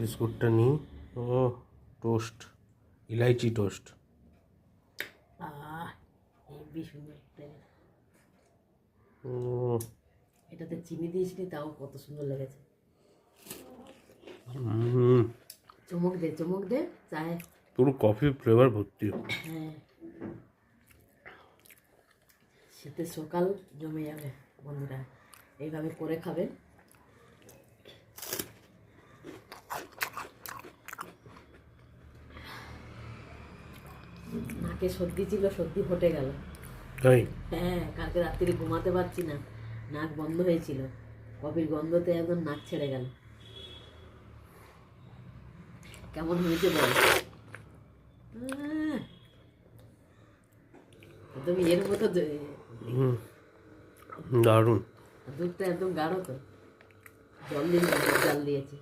বিস্কুটটা নিই। ও toast, ইলাইচি toast. Heavy সুন্দর এটাতে চিনি দিয়েছিলি, তাও কত সুন্দর লেগেছে। চমক দে চমক দে, চায় পুরো কফি ফ্লেভার ভর্তি। হ্যাঁ, শীতের সকাল জমে যাবে বন্ধুরা, এইভাবে করে খাবেন। নাকে সর্দি ছিল, সর্দি হটে গেল। তাই? হ্যাঁ, কালকে রাত্রি ঘুমাতে পারছি না, নাক বন্ধ হয়েছিল, কফির গন্ধতে একদম নাক ছেড়ে গেল। কেমন হয়েছে বল? একদম এর মতো দারুণ। দুধটা একদম গাঢ় তো, জল দিয়ে জাল দিয়েছি।